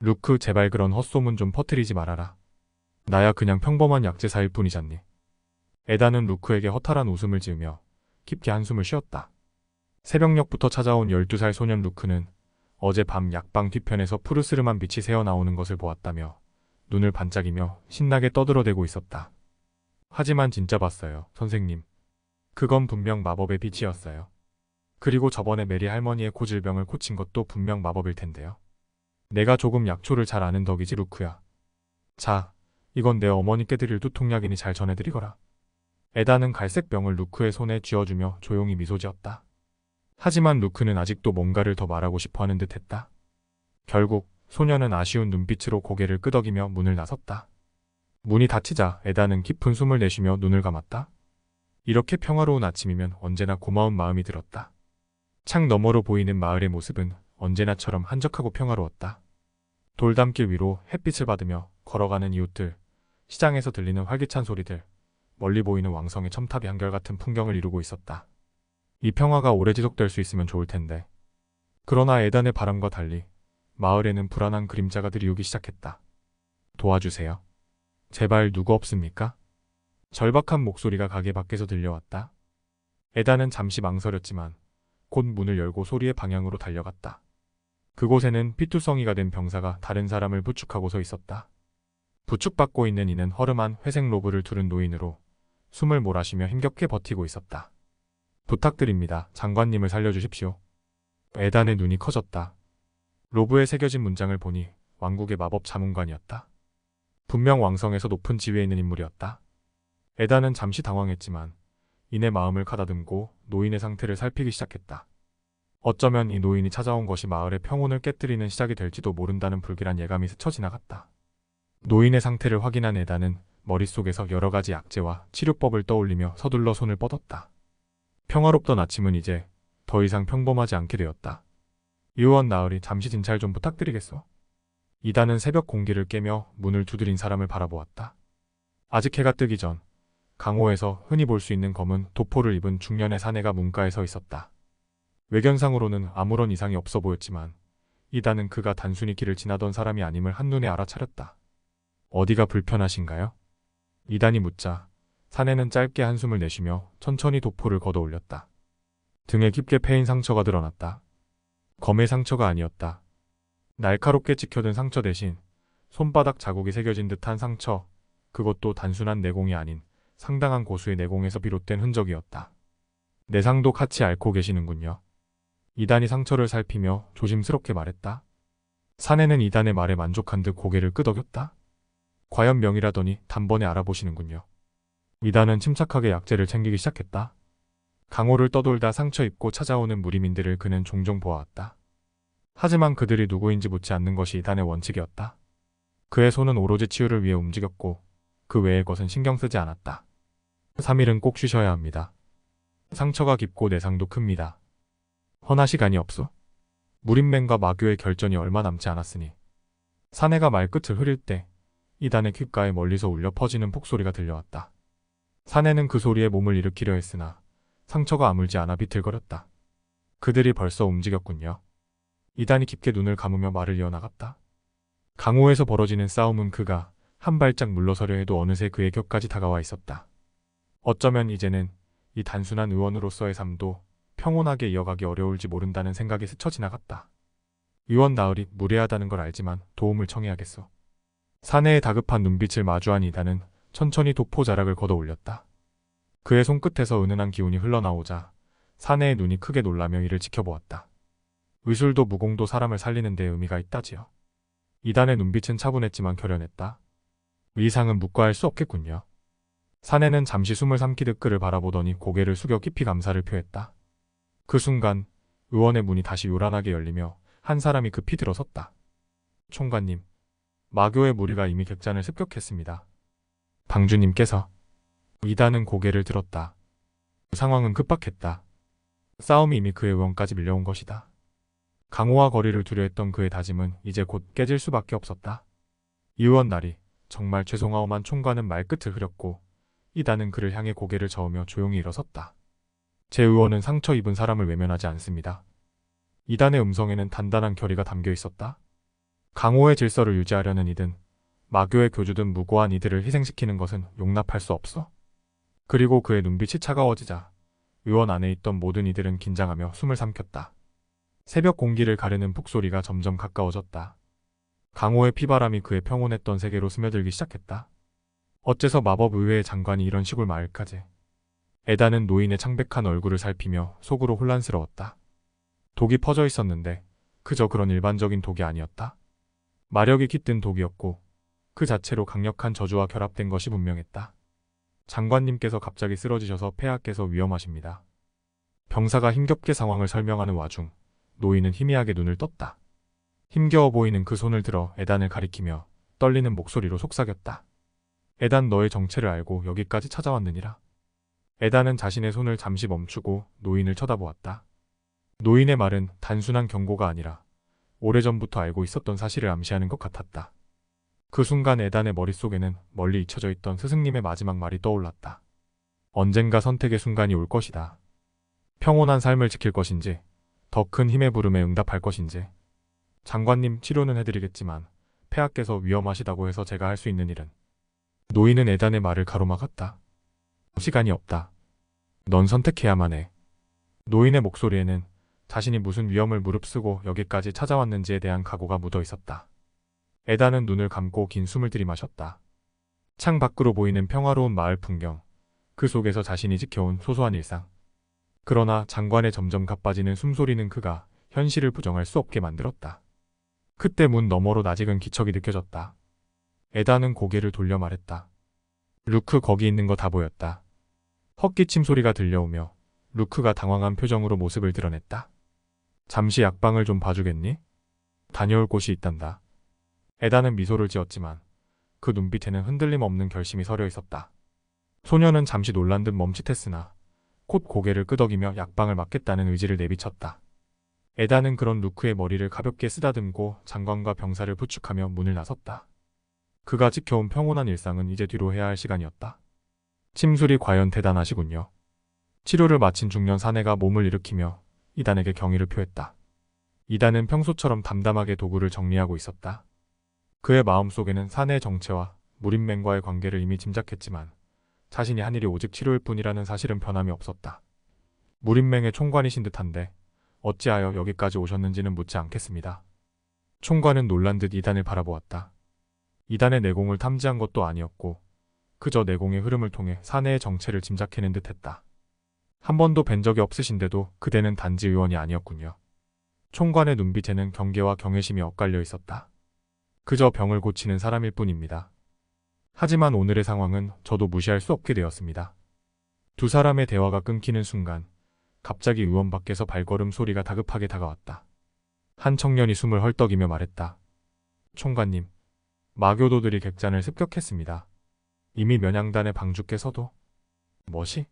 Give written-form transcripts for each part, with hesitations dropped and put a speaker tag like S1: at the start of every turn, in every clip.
S1: 루크, 제발 그런 헛소문 좀 퍼뜨리지 말아라. 나야 그냥 평범한 약제사일 뿐이잖니. 에다는 루크에게 허탈한 웃음을 지으며 깊게 한숨을 쉬었다. 새벽녘부터 찾아온 12살 소년 루크는 어젯밤 약방 뒤편에서 푸르스름한 빛이 새어나오는 것을 보았다며 눈을 반짝이며 신나게 떠들어대고 있었다. 하지만 진짜 봤어요, 선생님. 그건 분명 마법의 빛이었어요. 그리고 저번에 메리 할머니의 고질병을 고친 것도 분명 마법일 텐데요. 내가 조금 약초를 잘 아는 덕이지, 루크야. 자, 이건 내 어머니께 드릴 두통약이니 잘 전해드리거라. 에다는 갈색 병을 루크의 손에 쥐어주며 조용히 미소 지었다. 하지만 루크는 아직도 뭔가를 더 말하고 싶어하는 듯했다. 결국 소녀는 아쉬운 눈빛으로 고개를 끄덕이며 문을 나섰다. 문이 닫히자 에다는 깊은 숨을 내쉬며 눈을 감았다. 이렇게 평화로운 아침이면 언제나 고마운 마음이 들었다. 창 너머로 보이는 마을의 모습은 언제나처럼 한적하고 평화로웠다. 돌담길 위로 햇빛을 받으며 걸어가는 이웃들, 시장에서 들리는 활기찬 소리들, 멀리 보이는 왕성의 첨탑이 한결같은 풍경을 이루고 있었다. 이 평화가 오래 지속될 수 있으면 좋을 텐데. 그러나 에단의 바람과 달리 마을에는 불안한 그림자가 들이우기 시작했다. 도와주세요. 제발 누구 없습니까? 절박한 목소리가 가게 밖에서 들려왔다. 에단은 잠시 망설였지만 곧 문을 열고 소리의 방향으로 달려갔다. 그곳에는 피투성이가 된 병사가 다른 사람을 부축하고 서 있었다. 부축받고 있는 이는 허름한 회색 로브를 두른 노인으로 숨을 몰아쉬며 힘겹게 버티고 있었다. 부탁드립니다. 장관님을 살려주십시오. 에단의 눈이 커졌다. 로브에 새겨진 문장을 보니 왕국의 마법 자문관이었다. 분명 왕성에서 높은 지위에 있는 인물이었다. 에단은 잠시 당황했지만 이내 마음을 가다듬고 노인의 상태를 살피기 시작했다. 어쩌면 이 노인이 찾아온 것이 마을의 평온을 깨뜨리는 시작이 될지도 모른다는 불길한 예감이 스쳐 지나갔다. 노인의 상태를 확인한 에단은 머릿속에서 여러 가지 약재와 치료법을 떠올리며 서둘러 손을 뻗었다. 평화롭던 아침은 이제 더 이상 평범하지 않게 되었다. 의원 나으리, 잠시 진찰 좀 부탁드리겠소. 이단은 새벽 공기를 깨며 문을 두드린 사람을 바라보았다. 아직 해가 뜨기 전 강호에서 흔히 볼 수 있는 검은 도포를 입은 중년의 사내가 문가에 서 있었다. 외견상으로는 아무런 이상이 없어 보였지만 이단은 그가 단순히 길을 지나던 사람이 아님을 한눈에 알아차렸다. 어디가 불편하신가요? 이단이 묻자 사내는 짧게 한숨을 내쉬며 천천히 도포를 걷어 올렸다. 등에 깊게 패인 상처가 드러났다. 검의 상처가 아니었다. 날카롭게 찍혀든 상처 대신 손바닥 자국이 새겨진 듯한 상처, 그것도 단순한 내공이 아닌 상당한 고수의 내공에서 비롯된 흔적이었다. 내상도 같이 앓고 계시는군요. 이단이 상처를 살피며 조심스럽게 말했다. 사내는 이단의 말에 만족한 듯 고개를 끄덕였다. 과연 명이라더니 단번에 알아보시는군요. 이단은 침착하게 약재를 챙기기 시작했다. 강호를 떠돌다 상처 입고 찾아오는 무리민들을 그는 종종 보아왔다. 하지만 그들이 누구인지 묻지 않는 것이 이단의 원칙이었다. 그의 손은 오로지 치유를 위해 움직였고 그 외의 것은 신경 쓰지 않았다. 3일은 꼭 쉬셔야 합니다. 상처가 깊고 내상도 큽니다. 허나 시간이 없소. 무린맨과 마교의 결전이 얼마 남지 않았으니. 사내가 말끝을 흐릴 때 이단의 귓가에 멀리서 울려 퍼지는 폭소리가 들려왔다. 사내는 그 소리에 몸을 일으키려 했으나 상처가 아물지 않아 비틀거렸다. 그들이 벌써 움직였군요. 이단이 깊게 눈을 감으며 말을 이어나갔다. 강호에서 벌어지는 싸움은 그가 한 발짝 물러서려 해도 어느새 그의 곁까지 다가와 있었다. 어쩌면 이제는 이 단순한 의원으로서의 삶도 평온하게 이어가기 어려울지 모른다는 생각이 스쳐 지나갔다. 의원 나으리, 무례하다는 걸 알지만 도움을 청해야겠어. 사내의 다급한 눈빛을 마주한 이단은 천천히 도포 자락을 걷어 올렸다. 그의 손끝에서 은은한 기운이 흘러나오자 사내의 눈이 크게 놀라며 이를 지켜보았다. 의술도 무공도 사람을 살리는 데 의미가 있다지요. 이단의 눈빛은 차분했지만 결연했다. 의상은 묵과할 수 없겠군요. 사내는 잠시 숨을 삼키듯 그를 바라보더니 고개를 숙여 깊이 감사를 표했다. 그 순간 의원의 문이 다시 요란하게 열리며 한 사람이 급히 들어섰다. 총관님, 마교의 무리가 이미 객잔을 습격했습니다. 방주님께서. 이단은 고개를 들었다. 상황은 급박했다. 싸움이 이미 그의 의원까지 밀려온 것이다. 강호와 거리를 두려했던 그의 다짐은 이제 곧 깨질 수밖에 없었다. 의원 나리, 정말 죄송하오만 총관은 말끝을 흐렸고 이단은 그를 향해 고개를 저으며 조용히 일어섰다. 제 의원은 상처 입은 사람을 외면하지 않습니다. 이단의 음성에는 단단한 결의가 담겨 있었다. 강호의 질서를 유지하려는 이든 마교의 교주든 무고한 이들을 희생시키는 것은 용납할 수 없어. 그리고 그의 눈빛이 차가워지자 의원 안에 있던 모든 이들은 긴장하며 숨을 삼켰다. 새벽 공기를 가르는 북소리가 점점 가까워졌다. 강호의 피바람이 그의 평온했던 세계로 스며들기 시작했다. 어째서 마법의회의 장관이 이런 시골 마을까지. 에다는 노인의 창백한 얼굴을 살피며 속으로 혼란스러웠다. 독이 퍼져 있었는데 그저 그런 일반적인 독이 아니었다. 마력이 깃든 독이었고 그 자체로 강력한 저주와 결합된 것이 분명했다. 장관님께서 갑자기 쓰러지셔서 폐하께서 위험하십니다. 병사가 힘겹게 상황을 설명하는 와중 노인은 희미하게 눈을 떴다. 힘겨워 보이는 그 손을 들어 에단을 가리키며 떨리는 목소리로 속삭였다. 에단, 너의 정체를 알고 여기까지 찾아왔느니라. 에단은 자신의 손을 잠시 멈추고 노인을 쳐다보았다. 노인의 말은 단순한 경고가 아니라 오래전부터 알고 있었던 사실을 암시하는 것 같았다. 그 순간 에단의 머릿속에는 멀리 잊혀져 있던 스승님의 마지막 말이 떠올랐다. 언젠가 선택의 순간이 올 것이다. 평온한 삶을 지킬 것인지 더 큰 힘의 부름에 응답할 것인지. 장관님, 치료는 해드리겠지만 폐하께서 위험하시다고 해서 제가 할 수 있는 일은. 노인은 에단의 말을 가로막았다. 시간이 없다. 넌 선택해야만 해. 노인의 목소리에는 자신이 무슨 위험을 무릅쓰고 여기까지 찾아왔는지에 대한 각오가 묻어 있었다. 에단은 눈을 감고 긴 숨을 들이마셨다. 창 밖으로 보이는 평화로운 마을 풍경, 그 속에서 자신이 지켜온 소소한 일상. 그러나 장관의 점점 가빠지는 숨소리는 그가 현실을 부정할 수 없게 만들었다. 그때 문 너머로 낯익은 기척이 느껴졌다. 에단은 고개를 돌려 말했다. 루크, 거기 있는 거 다 보였다. 헛기침 소리가 들려오며 루크가 당황한 표정으로 모습을 드러냈다. 잠시 약방을 좀 봐주겠니? 다녀올 곳이 있단다. 에단은 미소를 지었지만 그 눈빛에는 흔들림 없는 결심이 서려 있었다. 소녀는 잠시 놀란 듯 멈칫했으나 곧 고개를 끄덕이며 약방을 맡겠다는 의지를 내비쳤다. 에단은 그런 루크의 머리를 가볍게 쓰다듬고 장관과 병사를 부축하며 문을 나섰다. 그가 지켜온 평온한 일상은 이제 뒤로 해야 할 시간이었다. 침술이 과연 대단하시군요. 치료를 마친 중년 사내가 몸을 일으키며 이단에게 경의를 표했다. 이단은 평소처럼 담담하게 도구를 정리하고 있었다. 그의 마음속에는 사내의 정체와 무림맹과의 관계를 이미 짐작했지만 자신이 한 일이 오직 치료일 뿐이라는 사실은 변함이 없었다. 무림맹의 총관이신 듯한데 어찌하여 여기까지 오셨는지는 묻지 않겠습니다. 총관은 놀란 듯 이단을 바라보았다. 이단의 내공을 탐지한 것도 아니었고 그저 내공의 흐름을 통해 사내의 정체를 짐작해낸 듯했다. 한 번도 뵌 적이 없으신데도 그대는 단지 의원이 아니었군요. 총관의 눈빛에는 경계와 경외심이 엇갈려 있었다. 그저 병을 고치는 사람일 뿐입니다. 하지만 오늘의 상황은 저도 무시할 수 없게 되었습니다. 두 사람의 대화가 끊기는 순간 갑자기 의원 밖에서 발걸음 소리가 다급하게 다가왔다. 한 청년이 숨을 헐떡이며 말했다. 총관님, 마교도들이 객잔을 습격했습니다. 이미 면양단의 방주께서도. 뭐시?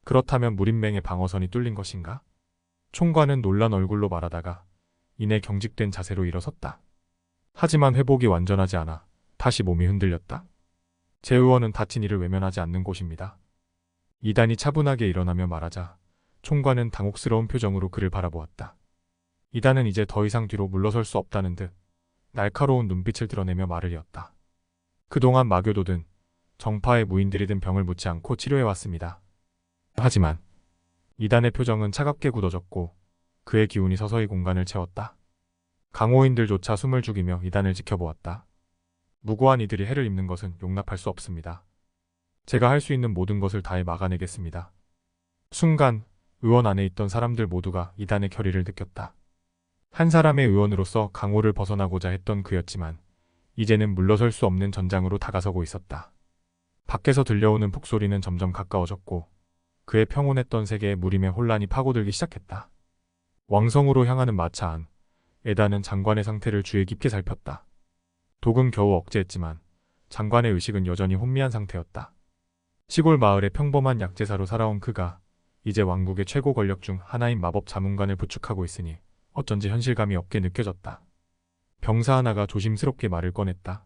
S1: 그렇다면 무림맹의 방어선이 뚫린 것인가? 총관은 놀란 얼굴로 말하다가 이내 경직된 자세로 일어섰다. 하지만 회복이 완전하지 않아 다시 몸이 흔들렸다. 제 의원은 다친 이를 외면하지 않는 곳입니다. 이단이 차분하게 일어나며 말하자 총관은 당혹스러운 표정으로 그를 바라보았다. 이단은 이제 더 이상 뒤로 물러설 수 없다는 듯 날카로운 눈빛을 드러내며 말을 이었다. 그동안 마교도든 정파의 무인들이든 병을 묻지 않고 치료해왔습니다. 하지만 이단의 표정은 차갑게 굳어졌고 그의 기운이 서서히 공간을 채웠다. 강호인들조차 숨을 죽이며 이단을 지켜보았다. 무고한 이들이 해를 입는 것은 용납할 수 없습니다. 제가 할 수 있는 모든 것을 다해 막아내겠습니다. 순간 의원 안에 있던 사람들 모두가 이단의 결의를 느꼈다. 한 사람의 의원으로서 강호를 벗어나고자 했던 그였지만 이제는 물러설 수 없는 전장으로 다가서고 있었다. 밖에서 들려오는 북소리는 점점 가까워졌고 그의 평온했던 세계에 무림의 혼란이 파고들기 시작했다. 왕성으로 향하는 마차 안, 에다는 장관의 상태를 주의 깊게 살폈다. 독은 겨우 억제했지만 장관의 의식은 여전히 혼미한 상태였다. 시골 마을의 평범한 약제사로 살아온 그가 이제 왕국의 최고 권력 중 하나인 마법 자문관을 부축하고 있으니 어쩐지 현실감이 없게 느껴졌다. 병사 하나가 조심스럽게 말을 꺼냈다.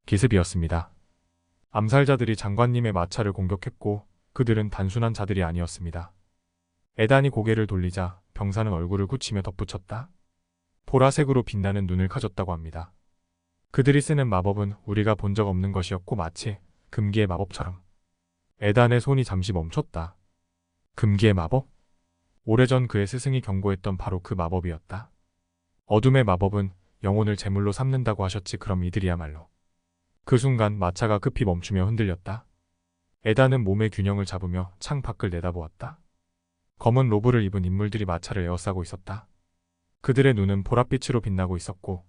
S1: 기습이었습니다. 암살자들이 장관님의 마차를 공격했고 그들은 단순한 자들이 아니었습니다. 에단이 고개를 돌리자 병사는 얼굴을 굳히며 덧붙였다. 보라색으로 빛나는 눈을 가졌다고 합니다. 그들이 쓰는 마법은 우리가 본 적 없는 것이었고 마치 금기의 마법처럼. 에단의 손이 잠시 멈췄다. 금기의 마법? 오래전 그의 스승이 경고했던 바로 그 마법이었다. 어둠의 마법은 영혼을 제물로 삼는다고 하셨지. 그럼 이들이야말로. 그 순간 마차가 급히 멈추며 흔들렸다. 에단은 몸의 균형을 잡으며 창 밖을 내다보았다. 검은 로브를 입은 인물들이 마차를 에워싸고 있었다. 그들의 눈은 보랏빛으로 빛나고 있었고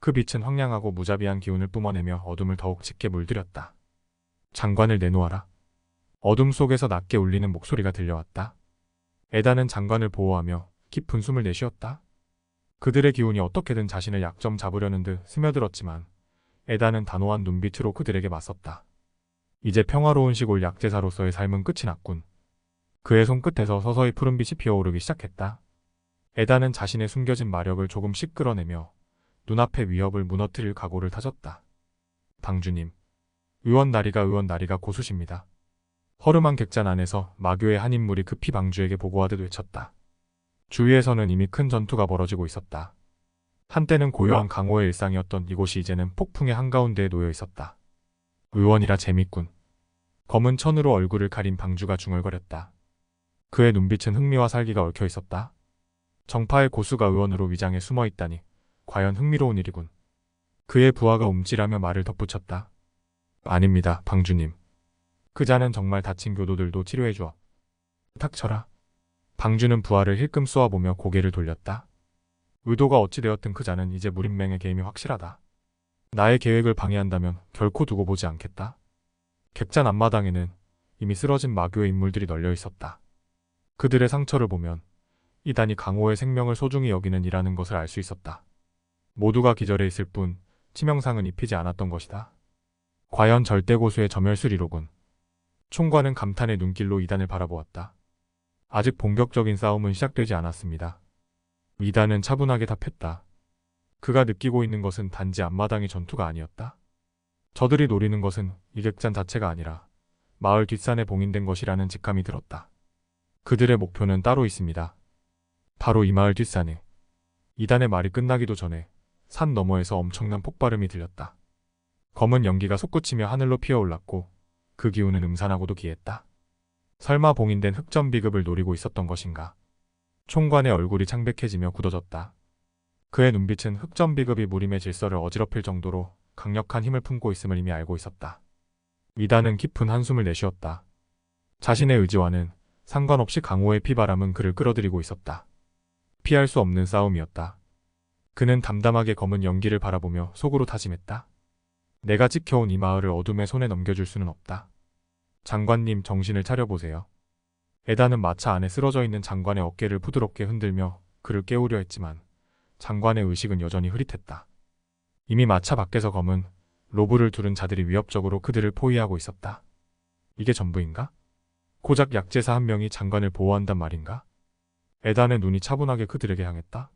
S1: 그 빛은 황량하고 무자비한 기운을 뿜어내며 어둠을 더욱 짙게 물들였다. 장관을 내놓아라. 어둠 속에서 낮게 울리는 목소리가 들려왔다. 에단은 장관을 보호하며 깊은 숨을 내쉬었다. 그들의 기운이 어떻게든 자신을 약점 잡으려는 듯 스며들었지만 에단은 단호한 눈빛으로 그들에게 맞섰다. 이제 평화로운 시골 약제사로서의 삶은 끝이 났군. 그의 손끝에서 서서히 푸른빛이 피어오르기 시작했다. 에단은 자신의 숨겨진 마력을 조금씩 끌어내며 눈앞의 위협을 무너뜨릴 각오를 다졌다. 방주님, 의원 나리가 고수십니다. 허름한 객잔 안에서 마교의 한 인물이 급히 방주에게 보고하듯 외쳤다. 주위에서는 이미 큰 전투가 벌어지고 있었다. 한때는 고요한 강호의 일상이었던 이곳이 이제는 폭풍의 한가운데에 놓여 있었다. 의원이라 재밌군. 검은 천으로 얼굴을 가린 방주가 중얼거렸다. 그의 눈빛은 흥미와 살기가 얽혀 있었다. 정파의 고수가 의원으로 위장해 숨어 있다니 과연 흥미로운 일이군. 그의 부하가 움찔하며 말을 덧붙였다. 아닙니다, 방주님. 그 자는 정말 다친 교도들도 치료해 주어. 닥쳐라. 방주는 부하를 힐끔 쏘아보며 고개를 돌렸다. 의도가 어찌되었든 그 자는 이제 무린맹의 개임이 확실하다. 나의 계획을 방해한다면 결코 두고 보지 않겠다. 객잔 앞마당에는 이미 쓰러진 마교의 인물들이 널려 있었다. 그들의 상처를 보면 이단이 강호의 생명을 소중히 여기는 이라는 것을 알 수 있었다. 모두가 기절해 있을 뿐 치명상은 입히지 않았던 것이다. 과연 절대고수의 점혈술이로군. 총관은 감탄의 눈길로 이단을 바라보았다. 아직 본격적인 싸움은 시작되지 않았습니다. 이단은 차분하게 답했다. 그가 느끼고 있는 것은 단지 앞마당의 전투가 아니었다. 저들이 노리는 것은 이 객잔 자체가 아니라 마을 뒷산에 봉인된 것이라는 직감이 들었다. 그들의 목표는 따로 있습니다. 바로 이 마을 뒷산에. 이단의 말이 끝나기도 전에 산 너머에서 엄청난 폭발음이 들렸다. 검은 연기가 솟구치며 하늘로 피어올랐고 그 기운은 음산하고도 기했다. 설마 봉인된 흑점 비급을 노리고 있었던 것인가? 총관의 얼굴이 창백해지며 굳어졌다. 그의 눈빛은 흑점 비급이 무림의 질서를 어지럽힐 정도로 강력한 힘을 품고 있음을 이미 알고 있었다. 이단은 깊은 한숨을 내쉬었다. 자신의 의지와는 상관없이 강호의 피바람은 그를 끌어들이고 있었다. 피할 수 없는 싸움이었다. 그는 담담하게 검은 연기를 바라보며 속으로 다짐했다. 내가 지켜온 이 마을을 어둠의 손에 넘겨줄 수는 없다. 장관님, 정신을 차려보세요. 에단은 마차 안에 쓰러져 있는 장관의 어깨를 부드럽게 흔들며 그를 깨우려 했지만 장관의 의식은 여전히 흐릿했다. 이미 마차 밖에서 검은 로브를 두른 자들이 위협적으로 그들을 포위하고 있었다. 이게 전부인가? 고작 약제사 한 명이 장관을 보호한단 말인가? 에단의 눈이 차분하게 그들에게 향했다.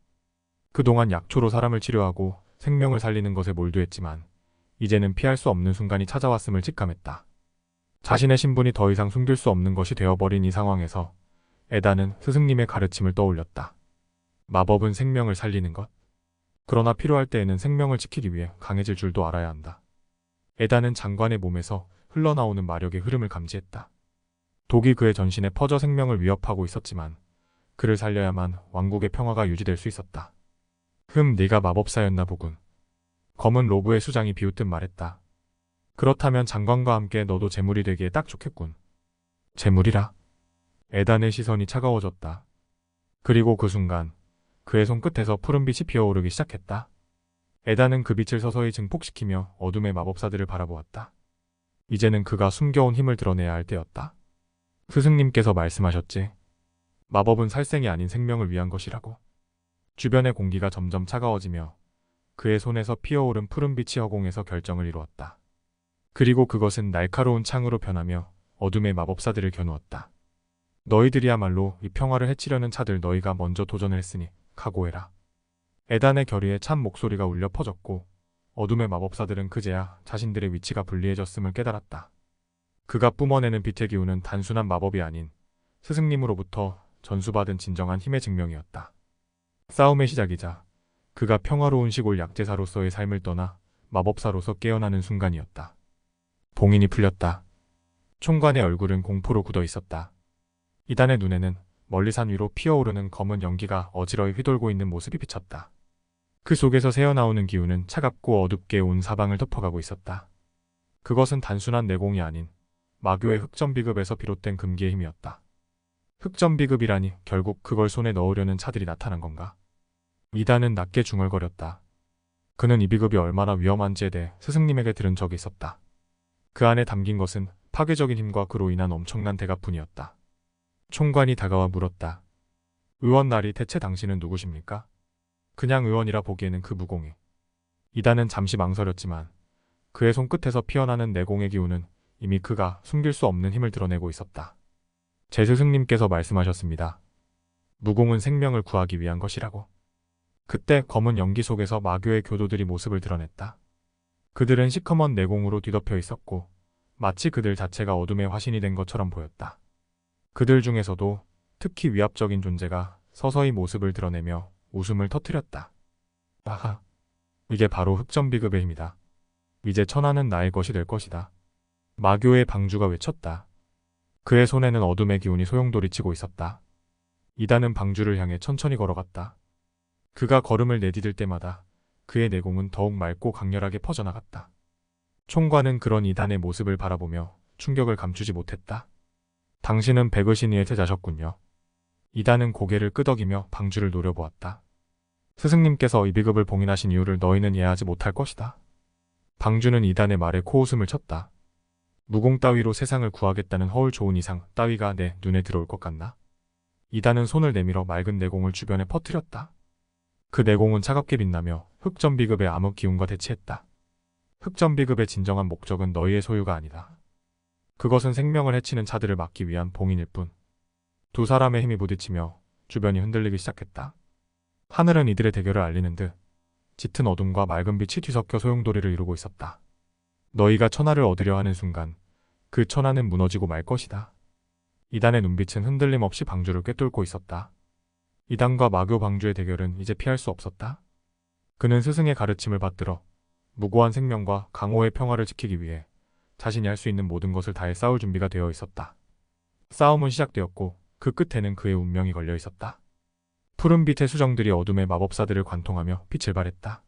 S1: 그동안 약초로 사람을 치료하고 생명을 살리는 것에 몰두했지만 이제는 피할 수 없는 순간이 찾아왔음을 직감했다. 자신의 신분이 더 이상 숨길 수 없는 것이 되어버린 이 상황에서 에단은 스승님의 가르침을 떠올렸다. 마법은 생명을 살리는 것. 그러나 필요할 때에는 생명을 지키기 위해 강해질 줄도 알아야 한다. 에단은 장관의 몸에서 흘러나오는 마력의 흐름을 감지했다. 독이 그의 전신에 퍼져 생명을 위협하고 있었지만 그를 살려야만 왕국의 평화가 유지될 수 있었다. 네가 마법사였나 보군. 검은 로브의 수장이 비웃듯 말했다. 그렇다면 장관과 함께 너도 제물이 되기에 딱 좋겠군. 제물이라? 에단의 시선이 차가워졌다. 그리고 그 순간 그의 손끝에서 푸른빛이 피어오르기 시작했다. 에단은 그 빛을 서서히 증폭시키며 어둠의 마법사들을 바라보았다. 이제는 그가 숨겨온 힘을 드러내야 할 때였다. 스승님께서 말씀하셨지. 마법은 살생이 아닌 생명을 위한 것이라고. 주변의 공기가 점점 차가워지며 그의 손에서 피어오른 푸른빛이 허공에서 결정을 이루었다. 그리고 그것은 날카로운 창으로 변하며 어둠의 마법사들을 겨누었다. 너희들이야말로 이 평화를 해치려는 차들, 너희가 먼저 도전을 했으니 각오해라. 에단의 결의에 찬 목소리가 울려 퍼졌고 어둠의 마법사들은 그제야 자신들의 위치가 불리해졌음을 깨달았다. 그가 뿜어내는 빛의 기운은 단순한 마법이 아닌 스승님으로부터 전수받은 진정한 힘의 증명이었다. 싸움의 시작이자 그가 평화로운 시골 약제사로서의 삶을 떠나 마법사로서 깨어나는 순간이었다. 봉인이 풀렸다. 총관의 얼굴은 공포로 굳어 있었다. 이단의 눈에는 멀리 산 위로 피어오르는 검은 연기가 어지러이 휘돌고 있는 모습이 비쳤다. 그 속에서 새어나오는 기운은 차갑고 어둡게 온 사방을 덮어가고 있었다. 그것은 단순한 내공이 아닌 마교의 흑점비급에서 비롯된 금기의 힘이었다. 흑점비급이라니 결국 그걸 손에 넣으려는 차들이 나타난 건가? 이단은 낮게 중얼거렸다. 그는 이 비급이 얼마나 위험한지에 대해 스승님에게 들은 적이 있었다. 그 안에 담긴 것은 파괴적인 힘과 그로 인한 엄청난 대가뿐이었다. 총관이 다가와 물었다. 의원 나리 대체 당신은 누구십니까? 그냥 의원이라 보기에는 그 무공이. 이단은 잠시 망설였지만 그의 손끝에서 피어나는 내공의 기운은 이미 그가 숨길 수 없는 힘을 드러내고 있었다. 제 스승님께서 말씀하셨습니다. 무공은 생명을 구하기 위한 것이라고. 그때 검은 연기 속에서 마교의 교도들이 모습을 드러냈다. 그들은 시커먼 내공으로 뒤덮여 있었고 마치 그들 자체가 어둠의 화신이 된 것처럼 보였다. 그들 중에서도 특히 위압적인 존재가 서서히 모습을 드러내며 웃음을 터뜨렸다. 아하, 이게 바로 흑점비급의 힘이다. 이제 천하는 나의 것이 될 것이다. 마교의 방주가 외쳤다. 그의 손에는 어둠의 기운이 소용돌이치고 있었다. 이단은 방주를 향해 천천히 걸어갔다. 그가 걸음을 내디딜 때마다 그의 내공은 더욱 맑고 강렬하게 퍼져나갔다. 총관은 그런 이단의 모습을 바라보며 충격을 감추지 못했다. 당신은 백의신이의 제자셨군요. 이단은 고개를 끄덕이며 방주를 노려보았다. 스승님께서 이 비급을 봉인하신 이유를 너희는 이해하지 못할 것이다. 방주는 이단의 말에 코웃음을 쳤다. 무공 따위로 세상을 구하겠다는 허울 좋은 이상 따위가 내 눈에 들어올 것 같나? 이단은 손을 내밀어 맑은 내공을 주변에 퍼뜨렸다. 그 내공은 차갑게 빛나며 흑점비급의 암흑 기운과 대치했다. 흑점비급의 진정한 목적은 너희의 소유가 아니다. 그것은 생명을 해치는 자들을 막기 위한 봉인일 뿐. 두 사람의 힘이 부딪히며 주변이 흔들리기 시작했다. 하늘은 이들의 대결을 알리는 듯 짙은 어둠과 맑은 빛이 뒤섞여 소용돌이를 이루고 있었다. 너희가 천하를 얻으려 하는 순간 그 천하는 무너지고 말 것이다. 이단의 눈빛은 흔들림 없이 방주를 꿰뚫고 있었다. 이단과 마교 방주의 대결은 이제 피할 수 없었다. 그는 스승의 가르침을 받들어 무고한 생명과 강호의 평화를 지키기 위해 자신이 할 수 있는 모든 것을 다해 싸울 준비가 되어 있었다. 싸움은 시작되었고 그 끝에는 그의 운명이 걸려 있었다. 푸른 빛의 수정들이 어둠의 마법사들을 관통하며 빛을 발했다.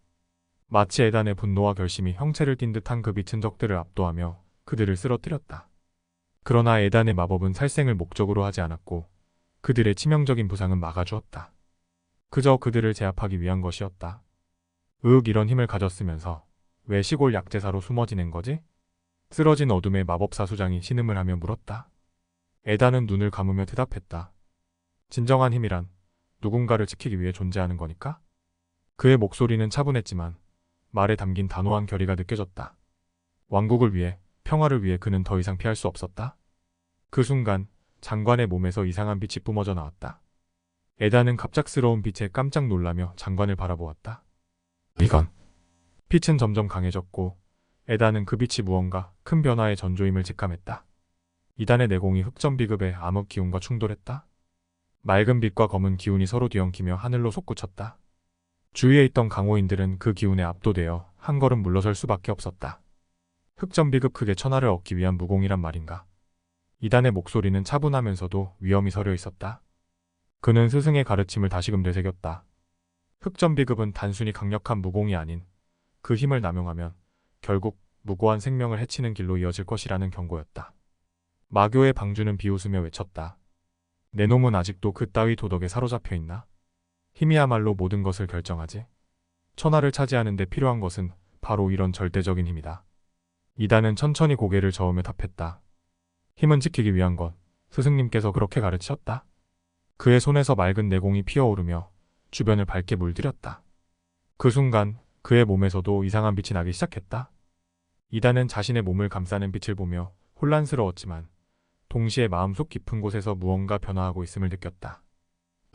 S1: 마치 에단의 분노와 결심이 형체를 띈 듯한 그 빛은 적들을 압도하며 그들을 쓰러뜨렸다. 그러나 에단의 마법은 살생을 목적으로 하지 않았고 그들의 치명적인 부상은 막아주었다. 그저 그들을 제압하기 위한 것이었다. 이런 힘을 가졌으면서 왜 시골 약제사로 숨어 지낸 거지? 쓰러진 어둠의 마법사 수장이 신음을 하며 물었다. 에단은 눈을 감으며 대답했다. 진정한 힘이란 누군가를 지키기 위해 존재하는 거니까? 그의 목소리는 차분했지만 말에 담긴 단호한 결의가 느껴졌다. 왕국을 위해, 평화를 위해 그는 더 이상 피할 수 없었다. 그 순간 장관의 몸에서 이상한 빛이 뿜어져 나왔다. 에단은 갑작스러운 빛에 깜짝 놀라며 장관을 바라보았다. 이건... 빛은 점점 강해졌고 에단은 그 빛이 무언가 큰 변화의 전조임을 직감했다. 이단의 내공이 흑점비급의 암흑 기운과 충돌했다. 맑은 빛과 검은 기운이 서로 뒤엉키며 하늘로 솟구쳤다. 주위에 있던 강호인들은 그 기운에 압도되어 한 걸음 물러설 수밖에 없었다. 흑점비급 극의 천하를 얻기 위한 무공이란 말인가? 이단의 목소리는 차분하면서도 위험이 서려 있었다. 그는 스승의 가르침을 다시금 되새겼다. 흑점비급은 단순히 강력한 무공이 아닌 그 힘을 남용하면 결국 무고한 생명을 해치는 길로 이어질 것이라는 경고였다. 마교의 방주는 비웃으며 외쳤다. 내 놈은 아직도 그따위 도덕에 사로잡혀 있나? 힘이야말로 모든 것을 결정하지. 천하를 차지하는 데 필요한 것은 바로 이런 절대적인 힘이다. 이단은 천천히 고개를 저으며 답했다. 힘은 지키기 위한 것, 스승님께서 그렇게 가르치셨다. 그의 손에서 맑은 내공이 피어오르며 주변을 밝게 물들였다. 그 순간 그의 몸에서도 이상한 빛이 나기 시작했다. 이단은 자신의 몸을 감싸는 빛을 보며 혼란스러웠지만 동시에 마음속 깊은 곳에서 무언가 변화하고 있음을 느꼈다.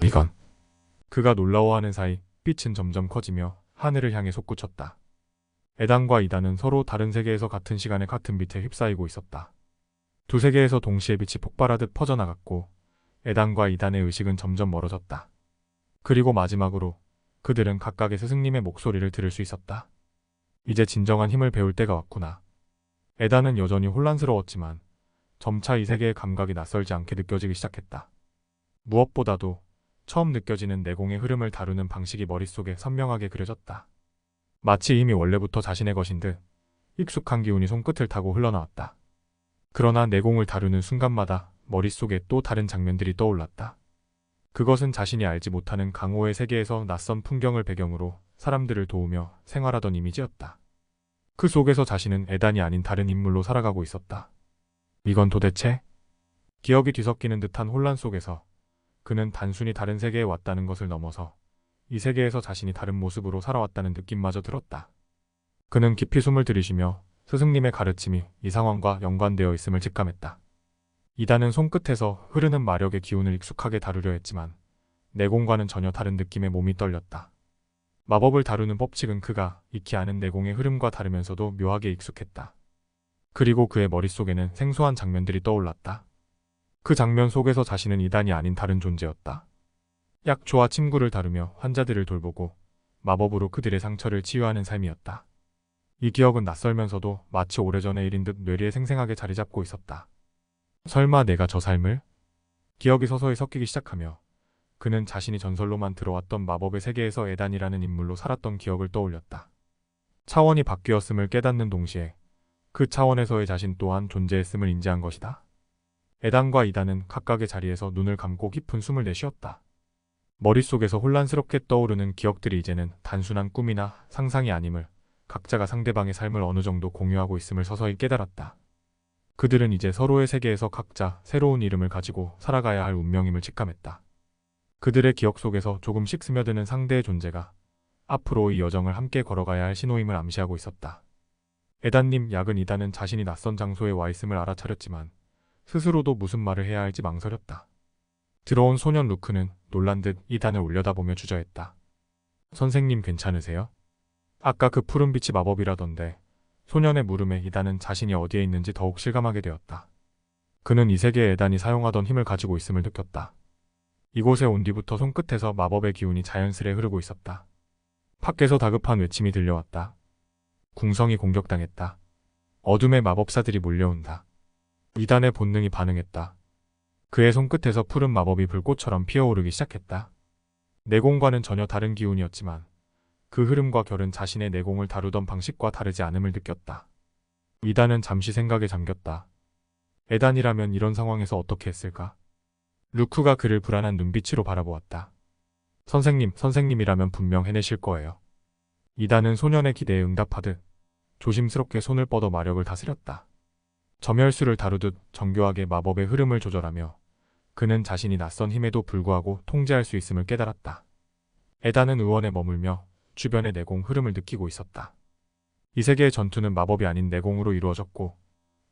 S1: 이건... 그가 놀라워하는 사이 빛은 점점 커지며 하늘을 향해 솟구쳤다. 에단과 이단은 서로 다른 세계에서 같은 시간에 같은 빛에 휩싸이고 있었다. 두 세계에서 동시에 빛이 폭발하듯 퍼져나갔고 에단과 이단의 의식은 점점 멀어졌다. 그리고 마지막으로 그들은 각각의 스승님의 목소리를 들을 수 있었다. 이제 진정한 힘을 배울 때가 왔구나. 에단은 여전히 혼란스러웠지만 점차 이 세계의 감각이 낯설지 않게 느껴지기 시작했다. 무엇보다도 처음 느껴지는 내공의 흐름을 다루는 방식이 머릿속에 선명하게 그려졌다. 마치 이미 원래부터 자신의 것인 듯 익숙한 기운이 손끝을 타고 흘러나왔다. 그러나 내공을 다루는 순간마다 머릿속에 또 다른 장면들이 떠올랐다. 그것은 자신이 알지 못하는 강호의 세계에서 낯선 풍경을 배경으로 사람들을 도우며 생활하던 이미지였다. 그 속에서 자신은 에단이 아닌 다른 인물로 살아가고 있었다. 이건 도대체? 기억이 뒤섞이는 듯한 혼란 속에서 그는 단순히 다른 세계에 왔다는 것을 넘어서 이 세계에서 자신이 다른 모습으로 살아왔다는 느낌마저 들었다. 그는 깊이 숨을 들이쉬며 스승님의 가르침이 이 상황과 연관되어 있음을 직감했다. 이단은 손끝에서 흐르는 마력의 기운을 익숙하게 다루려 했지만 내공과는 전혀 다른 느낌의 몸이 떨렸다. 마법을 다루는 법칙은 그가 익히 아는 내공의 흐름과 다르면서도 묘하게 익숙했다. 그리고 그의 머릿속에는 생소한 장면들이 떠올랐다. 그 장면 속에서 자신은 이단이 아닌 다른 존재였다. 약초와 침구를 다루며 환자들을 돌보고 마법으로 그들의 상처를 치유하는 삶이었다. 이 기억은 낯설면서도 마치 오래전의 일인 듯 뇌리에 생생하게 자리 잡고 있었다. 설마 내가 저 삶을? 기억이 서서히 섞이기 시작하며 그는 자신이 전설로만 들어왔던 마법의 세계에서 에단이라는 인물로 살았던 기억을 떠올렸다. 차원이 바뀌었음을 깨닫는 동시에 그 차원에서의 자신 또한 존재했음을 인지한 것이다. 에단과 이단은 각각의 자리에서 눈을 감고 깊은 숨을 내쉬었다. 머릿속에서 혼란스럽게 떠오르는 기억들이 이제는 단순한 꿈이나 상상이 아님을, 각자가 상대방의 삶을 어느 정도 공유하고 있음을 서서히 깨달았다. 그들은 이제 서로의 세계에서 각자 새로운 이름을 가지고 살아가야 할 운명임을 직감했다. 그들의 기억 속에서 조금씩 스며드는 상대의 존재가 앞으로 이 여정을 함께 걸어가야 할 신호임을 암시하고 있었다. 에단님, 야근 이단은 자신이 낯선 장소에 와 있음을 알아차렸지만 스스로도 무슨 말을 해야 할지 망설였다. 들어온 소년 루크는 놀란 듯 이단을 올려다보며 주저했다. 선생님 괜찮으세요? 아까 그 푸른 빛이 마법이라던데. 소년의 물음에 이단은 자신이 어디에 있는지 더욱 실감하게 되었다. 그는 이 세계에 에단이 사용하던 힘을 가지고 있음을 느꼈다. 이곳에 온 뒤부터 손끝에서 마법의 기운이 자연스레 흐르고 있었다. 밖에서 다급한 외침이 들려왔다. 궁성이 공격당했다. 어둠의 마법사들이 몰려온다. 이단의 본능이 반응했다. 그의 손끝에서 푸른 마법이 불꽃처럼 피어오르기 시작했다. 내공과는 전혀 다른 기운이었지만 그 흐름과 결은 자신의 내공을 다루던 방식과 다르지 않음을 느꼈다. 이단은 잠시 생각에 잠겼다. 에단이라면 이런 상황에서 어떻게 했을까? 루크가 그를 불안한 눈빛으로 바라보았다. 선생님이라면 분명 해내실 거예요. 이단은 소년의 기대에 응답하듯 조심스럽게 손을 뻗어 마력을 다스렸다. 점혈수를 다루듯 정교하게 마법의 흐름을 조절하며 그는 자신이 낯선 힘에도 불구하고 통제할 수 있음을 깨달았다. 에단은 의원에 머물며 주변의 내공 흐름을 느끼고 있었다. 이 세계의 전투는 마법이 아닌 내공으로 이루어졌고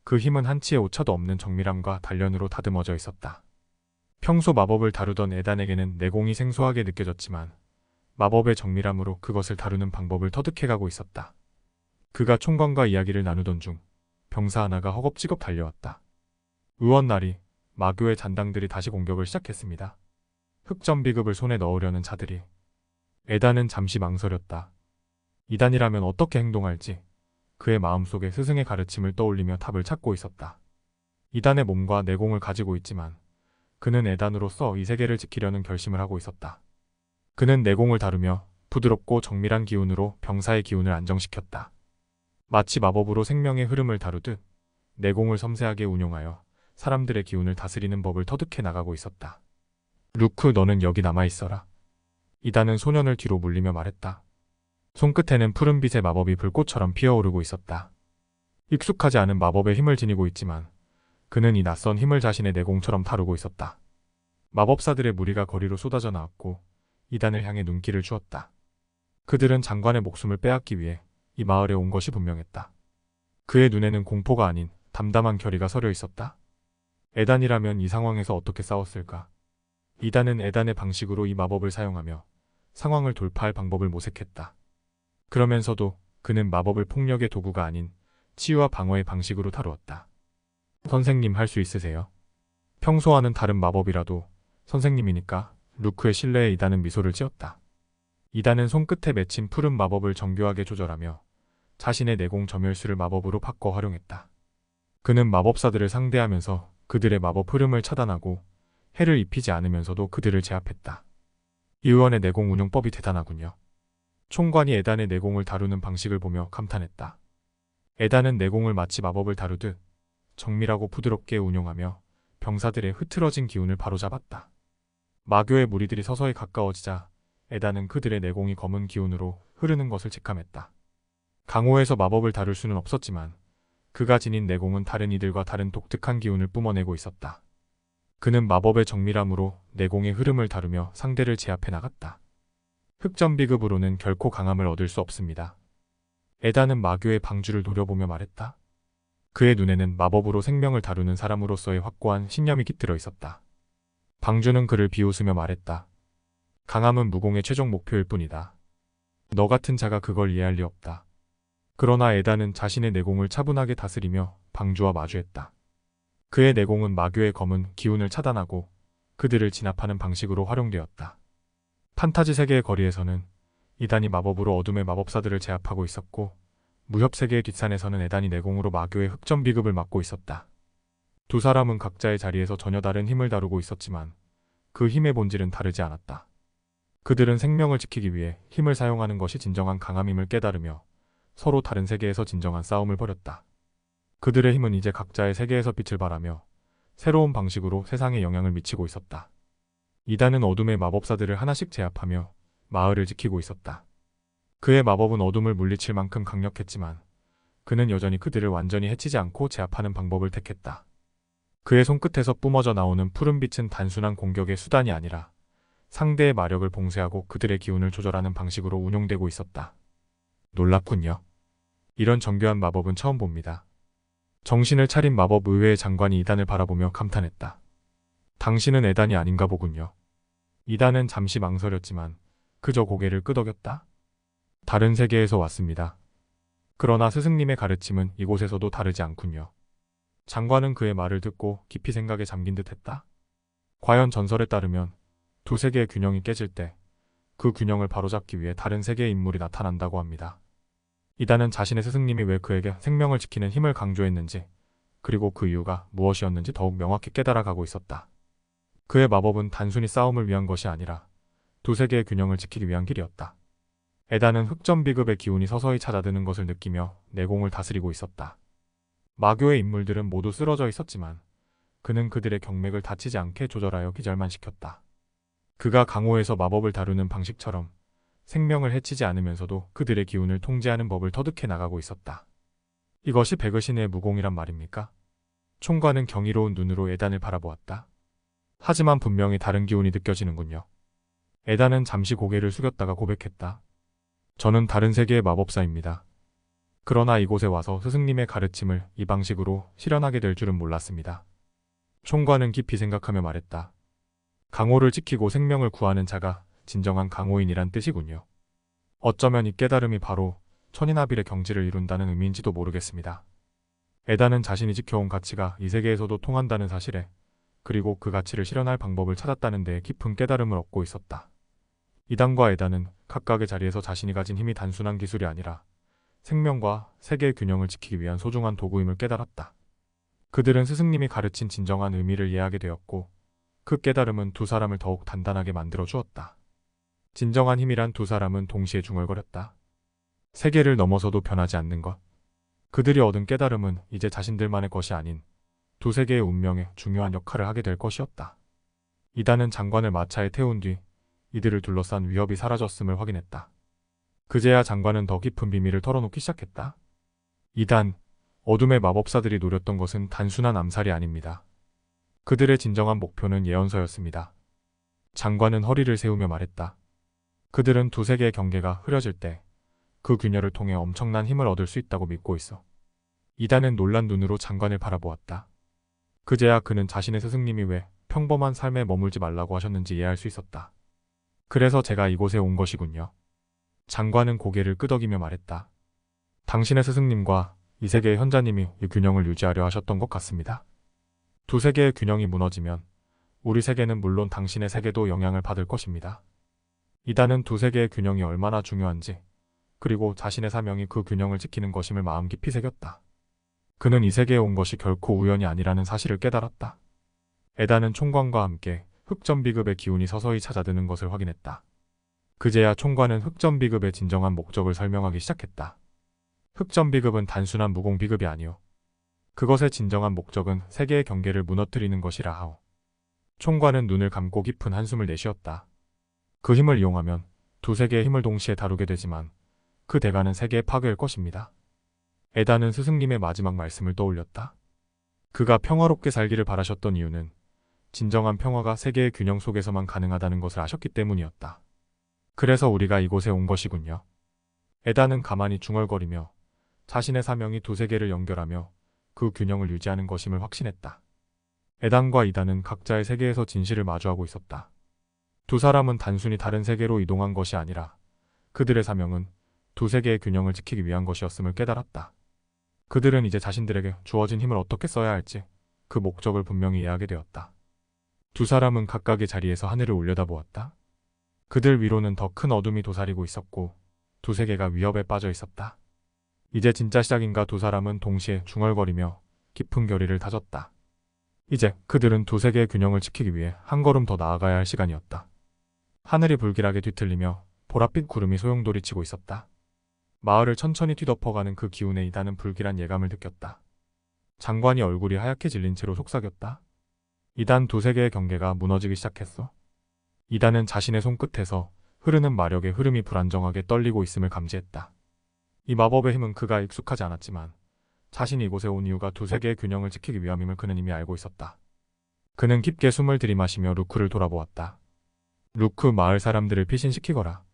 S1: 그 힘은 한치의 오차도 없는 정밀함과 단련으로 다듬어져 있었다. 평소 마법을 다루던 에단에게는 내공이 생소하게 느껴졌지만 마법의 정밀함으로 그것을 다루는 방법을 터득해가고 있었다. 그가 총관과 이야기를 나누던 중 병사 하나가 허겁지겁 달려왔다. 의원날이 마교의 잔당들이 다시 공격을 시작했습니다. 흑점 비급을 손에 넣으려는 자들이. 에단은 잠시 망설였다. 이단이라면 어떻게 행동할지 그의 마음속에 스승의 가르침을 떠올리며 답을 찾고 있었다. 이단의 몸과 내공을 가지고 있지만 그는 에단으로서 이 세계를 지키려는 결심을 하고 있었다. 그는 내공을 다루며 부드럽고 정밀한 기운으로 병사의 기운을 안정시켰다. 마치 마법으로 생명의 흐름을 다루듯 내공을 섬세하게 운용하여 사람들의 기운을 다스리는 법을 터득해 나가고 있었다. 루크, 너는 여기 남아있어라. 이단은 소년을 뒤로 물리며 말했다. 손끝에는 푸른빛의 마법이 불꽃처럼 피어오르고 있었다. 익숙하지 않은 마법의 힘을 지니고 있지만 그는 이 낯선 힘을 자신의 내공처럼 다루고 있었다. 마법사들의 무리가 거리로 쏟아져 나왔고 이단을 향해 눈길을 주었다. 그들은 장관의 목숨을 빼앗기 위해 이 마을에 온 것이 분명했다. 그의 눈에는 공포가 아닌 담담한 결의가 서려 있었다. 에단이라면 이 상황에서 어떻게 싸웠을까? 이단은 에단의 방식으로 이 마법을 사용하며 상황을 돌파할 방법을 모색했다. 그러면서도 그는 마법을 폭력의 도구가 아닌 치유와 방어의 방식으로 다루었다. 선생님, 할 수 있으세요? 평소와는 다른 마법이라도 선생님이니까. 루크의 신뢰에 이단은 미소를 지었다. 이단은 손끝에 맺힌 푸른 마법을 정교하게 조절하며 자신의 내공 점열술을 마법으로 바꿔 활용했다. 그는 마법사들을 상대하면서 그들의 마법 흐름을 차단하고 해를 입히지 않으면서도 그들을 제압했다. 이 의원의 내공 운용법이 대단하군요. 총관이 에단의 내공을 다루는 방식을 보며 감탄했다. 에단은 내공을 마치 마법을 다루듯 정밀하고 부드럽게 운용하며 병사들의 흐트러진 기운을 바로잡았다. 마교의 무리들이 서서히 가까워지자 에단은 그들의 내공이 검은 기운으로 흐르는 것을 직감했다. 강호에서 마법을 다룰 수는 없었지만 그가 지닌 내공은 다른 이들과 다른 독특한 기운을 뿜어내고 있었다. 그는 마법의 정밀함으로 내공의 흐름을 다루며 상대를 제압해 나갔다. 흑점 비급으로는 결코 강함을 얻을 수 없습니다. 에단은 마교의 방주를 노려보며 말했다. 그의 눈에는 마법으로 생명을 다루는 사람으로서의 확고한 신념이 깃들어 있었다. 방주는 그를 비웃으며 말했다. 강함은 무공의 최종 목표일 뿐이다. 너 같은 자가 그걸 이해할 리 없다. 그러나 에단은 자신의 내공을 차분하게 다스리며 방주와 마주했다. 그의 내공은 마교의 검은 기운을 차단하고 그들을 진압하는 방식으로 활용되었다. 판타지 세계의 거리에서는 이단이 마법으로 어둠의 마법사들을 제압하고 있었고 무협 세계의 뒷산에서는 에단이 내공으로 마교의 흑점 비급을 막고 있었다. 두 사람은 각자의 자리에서 전혀 다른 힘을 다루고 있었지만 그 힘의 본질은 다르지 않았다. 그들은 생명을 지키기 위해 힘을 사용하는 것이 진정한 강함임을 깨달으며 서로 다른 세계에서 진정한 싸움을 벌였다. 그들의 힘은 이제 각자의 세계에서 빛을 발하며 새로운 방식으로 세상에 영향을 미치고 있었다. 이단은 어둠의 마법사들을 하나씩 제압하며 마을을 지키고 있었다. 그의 마법은 어둠을 물리칠 만큼 강력했지만 그는 여전히 그들을 완전히 해치지 않고 제압하는 방법을 택했다. 그의 손끝에서 뿜어져 나오는 푸른빛은 단순한 공격의 수단이 아니라 상대의 마력을 봉쇄하고 그들의 기운을 조절하는 방식으로 운용되고 있었다. 놀랍군요. 이런 정교한 마법은 처음 봅니다. 정신을 차린 마법 의회의 장관이 이단을 바라보며 감탄했다. 당신은 에단이 아닌가 보군요. 이단은 잠시 망설였지만 그저 고개를 끄덕였다. 다른 세계에서 왔습니다. 그러나 스승님의 가르침은 이곳에서도 다르지 않군요. 장관은 그의 말을 듣고 깊이 생각에 잠긴 듯 했다. 과연 전설에 따르면 두 세계의 균형이 깨질 때 그 균형을 바로잡기 위해 다른 세계의 인물이 나타난다고 합니다. 이단은 자신의 스승님이 왜 그에게 생명을 지키는 힘을 강조했는지 그리고 그 이유가 무엇이었는지 더욱 명확히 깨달아가고 있었다. 그의 마법은 단순히 싸움을 위한 것이 아니라 두 세계의 균형을 지키기 위한 길이었다. 에단은 흑점 비급의 기운이 서서히 찾아드는 것을 느끼며 내공을 다스리고 있었다. 마교의 인물들은 모두 쓰러져 있었지만 그는 그들의 경맥을 다치지 않게 조절하여 기절만 시켰다. 그가 강호에서 마법을 다루는 방식처럼 생명을 해치지 않으면서도 그들의 기운을 통제하는 법을 터득해 나가고 있었다. 이것이 배그신의 무공이란 말입니까? 총관은 경이로운 눈으로 에단을 바라보았다. 하지만 분명히 다른 기운이 느껴지는군요. 에단은 잠시 고개를 숙였다가 고백했다. 저는 다른 세계의 마법사입니다. 그러나 이곳에 와서 스승님의 가르침을 이 방식으로 실현하게 될 줄은 몰랐습니다. 총관은 깊이 생각하며 말했다. 강호를 지키고 생명을 구하는 자가 진정한 강호인이란 뜻이군요. 어쩌면 이 깨달음이 바로 천인아빌의 경지를 이룬다는 의미인지도 모르겠습니다. 에단은 자신이 지켜온 가치가 이 세계에서도 통한다는 사실에 그리고 그 가치를 실현할 방법을 찾았다는 데에 깊은 깨달음을 얻고 있었다. 이단과 에단은 각각의 자리에서 자신이 가진 힘이 단순한 기술이 아니라 생명과 세계의 균형을 지키기 위한 소중한 도구임을 깨달았다. 그들은 스승님이 가르친 진정한 의미를 이해하게 되었고 그 깨달음은 두 사람을 더욱 단단하게 만들어 주었다. 진정한 힘이란 두 사람은 동시에 중얼거렸다. 세계를 넘어서도 변하지 않는 것. 그들이 얻은 깨달음은 이제 자신들만의 것이 아닌 두 세계의 운명에 중요한 역할을 하게 될 것이었다. 이단은 장관을 마차에 태운 뒤 이들을 둘러싼 위협이 사라졌음을 확인했다. 그제야 장관은 더 깊은 비밀을 털어놓기 시작했다. 이단, 어둠의 마법사들이 노렸던 것은 단순한 암살이 아닙니다. 그들의 진정한 목표는 예언서였습니다. 장관은 허리를 세우며 말했다. 그들은 두 세계의 경계가 흐려질 때 그 균열을 통해 엄청난 힘을 얻을 수 있다고 믿고 있어. 이단은 놀란 눈으로 장관을 바라보았다. 그제야 그는 자신의 스승님이 왜 평범한 삶에 머물지 말라고 하셨는지 이해할 수 있었다. 그래서 제가 이곳에 온 것이군요. 장관은 고개를 끄덕이며 말했다. 당신의 스승님과 이 세계의 현자님이 이 균형을 유지하려 하셨던 것 같습니다. 두 세계의 균형이 무너지면 우리 세계는 물론 당신의 세계도 영향을 받을 것입니다. 이단은 두 세계의 균형이 얼마나 중요한지 그리고 자신의 사명이 그 균형을 지키는 것임을 마음 깊이 새겼다. 그는 이 세계에 온 것이 결코 우연이 아니라는 사실을 깨달았다. 에단은 총관과 함께 흑점비급의 기운이 서서히 찾아드는 것을 확인했다. 그제야 총관은 흑점비급의 진정한 목적을 설명하기 시작했다. 흑점비급은 단순한 무공비급이 아니오. 그것의 진정한 목적은 세계의 경계를 무너뜨리는 것이라 하오. 총관은 눈을 감고 깊은 한숨을 내쉬었다. 그 힘을 이용하면 두 세계의 힘을 동시에 다루게 되지만 그 대가는 세계의 파괴일 것입니다. 에단은 스승님의 마지막 말씀을 떠올렸다. 그가 평화롭게 살기를 바라셨던 이유는 진정한 평화가 세계의 균형 속에서만 가능하다는 것을 아셨기 때문이었다. 그래서 우리가 이곳에 온 것이군요. 에단은 가만히 중얼거리며 자신의 사명이 두 세계를 연결하며 그 균형을 유지하는 것임을 확신했다. 에단과 이단은 각자의 세계에서 진실을 마주하고 있었다. 두 사람은 단순히 다른 세계로 이동한 것이 아니라 그들의 사명은 두 세계의 균형을 지키기 위한 것이었음을 깨달았다. 그들은 이제 자신들에게 주어진 힘을 어떻게 써야 할지 그 목적을 분명히 이해하게 되었다. 두 사람은 각각의 자리에서 하늘을 올려다보았다. 그들 위로는 더 큰 어둠이 도사리고 있었고 두 세계가 위협에 빠져 있었다. 이제 진짜 시작인가 두 사람은 동시에 중얼거리며 깊은 결의를 다졌다. 이제 그들은 두 세계의 균형을 지키기 위해 한 걸음 더 나아가야 할 시간이었다. 하늘이 불길하게 뒤틀리며 보랏빛 구름이 소용돌이치고 있었다. 마을을 천천히 뒤덮어가는 그 기운에 이단은 불길한 예감을 느꼈다. 장관이 얼굴이 하얗게 질린 채로 속삭였다. 이단 두 세계의 경계가 무너지기 시작했어. 이단은 자신의 손끝에서 흐르는 마력의 흐름이 불안정하게 떨리고 있음을 감지했다. 이 마법의 힘은 그가 익숙하지 않았지만 자신이 이곳에 온 이유가 두 세계의 균형을 지키기 위함임을 그는 이미 알고 있었다. 그는 깊게 숨을 들이마시며 루크를 돌아보았다. 루크, 마을 사람들을 피신시키거라.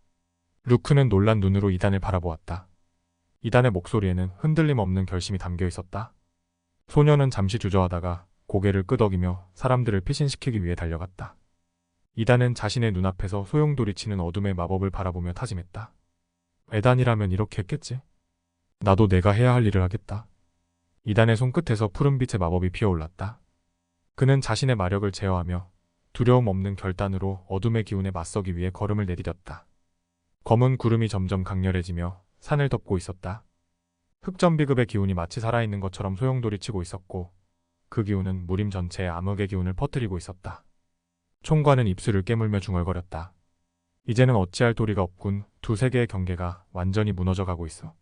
S1: 루크는 놀란 눈으로 이단을 바라보았다. 이단의 목소리에는 흔들림 없는 결심이 담겨 있었다. 소녀는 잠시 주저하다가 고개를 끄덕이며 사람들을 피신시키기 위해 달려갔다. 이단은 자신의 눈앞에서 소용돌이치는 어둠의 마법을 바라보며 다짐했다. 에단이라면 이렇게 했겠지. 나도 내가 해야 할 일을 하겠다. 이단의 손끝에서 푸른빛의 마법이 피어올랐다. 그는 자신의 마력을 제어하며 두려움 없는 결단으로 어둠의 기운에 맞서기 위해 걸음을 내디뎠다. 검은 구름이 점점 강렬해지며 산을 덮고 있었다. 흑점비급의 기운이 마치 살아있는 것처럼 소용돌이치고 있었고 그 기운은 무림 전체에 암흑의 기운을 퍼뜨리고 있었다. 총관은 입술을 깨물며 중얼거렸다. 이제는 어찌할 도리가 없군. 두 세계의 경계가 완전히 무너져가고 있어.